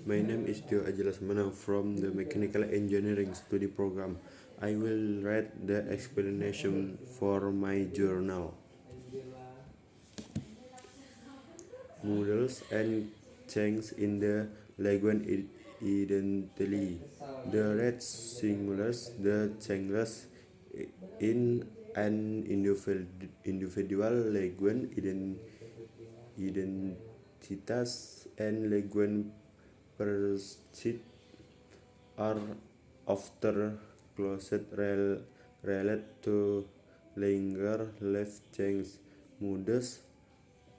My name is Tio Ajelasmana from the Mechanical Engineering Study Program. I will read the explanation for my journal. Models and changes in the language identity. The red singulars, the changes in an individual language identitas and language pursuit are often closely related to longer life change. Moods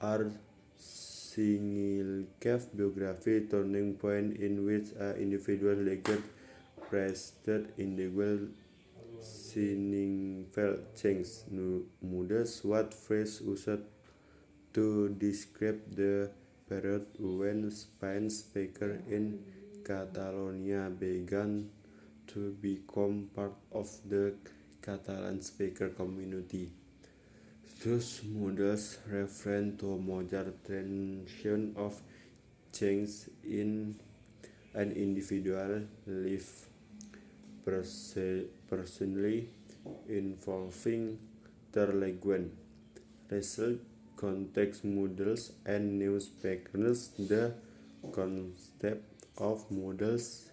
are significant biography turning point in which an individual later prested individual significant change. Moods what phrase used to describe the period when Spanish speakers in Catalonia began to become part of the Catalan speaker community. Those models refer to major transition of change in an individual life, personally involving their language. Result context models and newspapers. The concept of models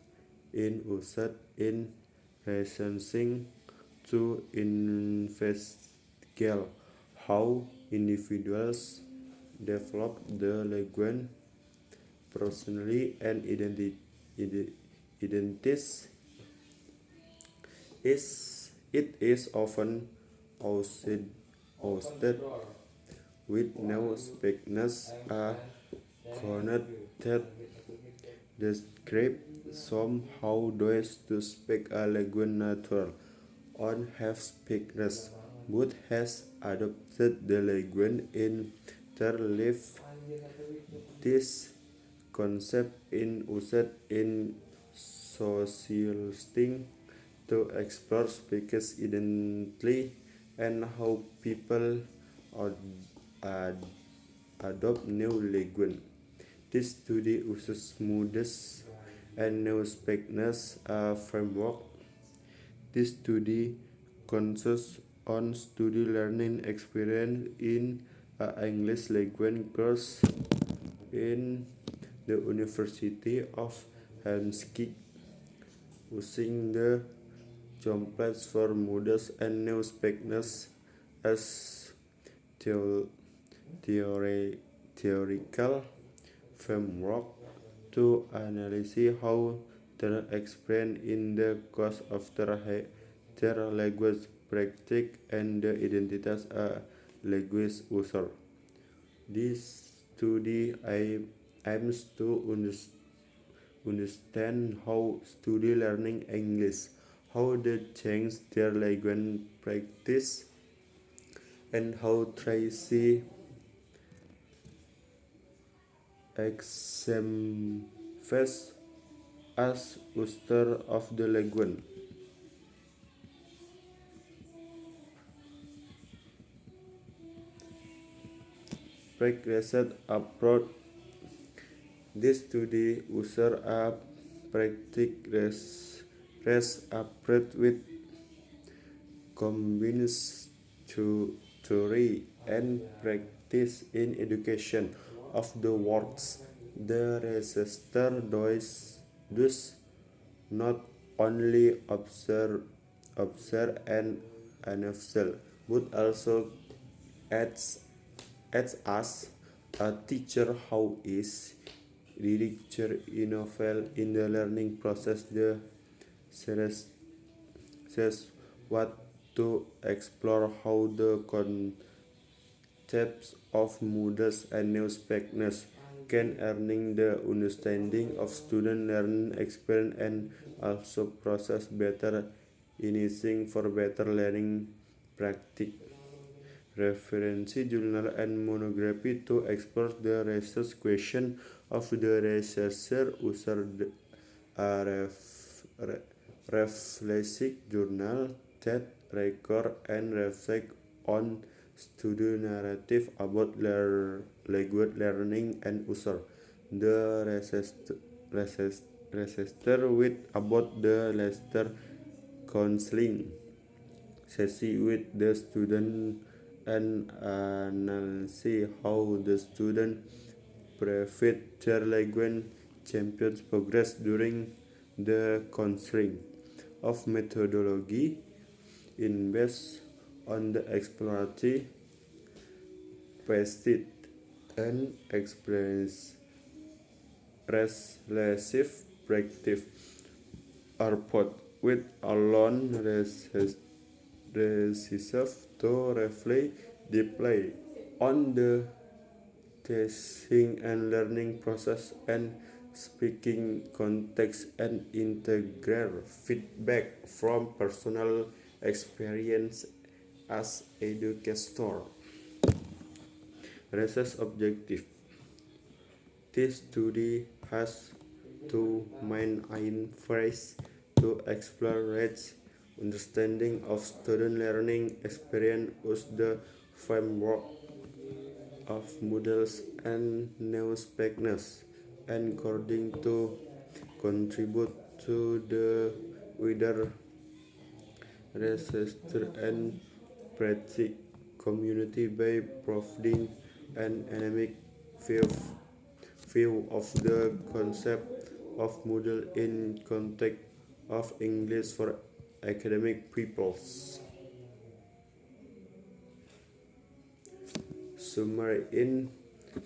in used in researching to investigate how individuals develop the language personally and identities. It is often hosted with no speakers a connoted describe somehow those to speak a language natural on have speakers but has adopted the language in their life. This concept is used in socialistic to explore speakers identity and how people ad- adopt new language. This study uses moods and newspapers a framework. This study consists on study learning experience in a English language course in the University of Helsinki, using the templates for moods and newspapers as theo- theoretical framework to analyze how their experience in the course of their language practice and the identities a language user. This study aims to understand how students learning English, how they change their language practice, and how Tracy exemplifies as user of the language. Practice approach. This study uses a practice approach with combines theory and practice in education of the words. The researcher does not only observe and analyze, but also as a teacher how is literature involved in the learning process. The series says what to explore how the concepts of moods and newspapers can earning the understanding of student learning experience and also process better initiating for better learning practice. Reference journal and monography to explore the research question of the researcher used a reflexive journal that record and reflect on student narrative about language learning and user. The Register with about the Leicester counseling session with the student and analyze how the student prevent their language champions progress during the counseling of methodology in based on the exploratory facet and experience responsive practice are put with alone recessive to reflect deeply on the teaching and learning process and speaking context and integrate feedback from personal experience as educator. Research objective. This study has two main aims: to explore Reid's understanding of student learning experience with the framework of models and neo-speakness, and according to contribute to the wider research and practice community by providing an academic view of the concept of model in context of English for academic pupils. Summary: in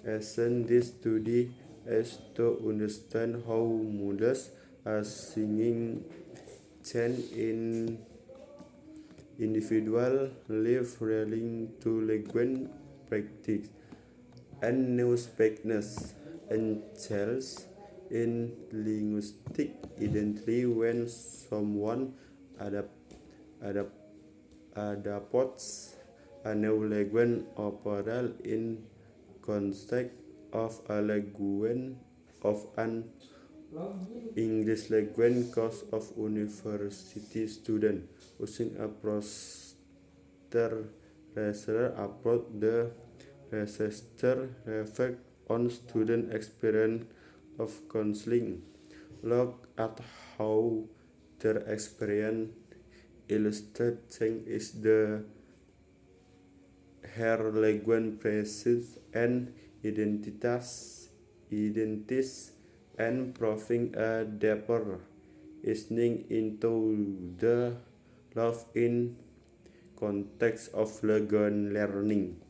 essence, this study is to understand how models are seeing change in individual life relating to language practice and neo-speakness and change in linguistic identity when someone adapt, adapts a new language operal in context of a language of an English language course of university student using a research approach. The researcher reflect on student experience of counseling, look at how their experience illustrate change is the her language presence and identities and proving a deeper listening into the love in context of language learning.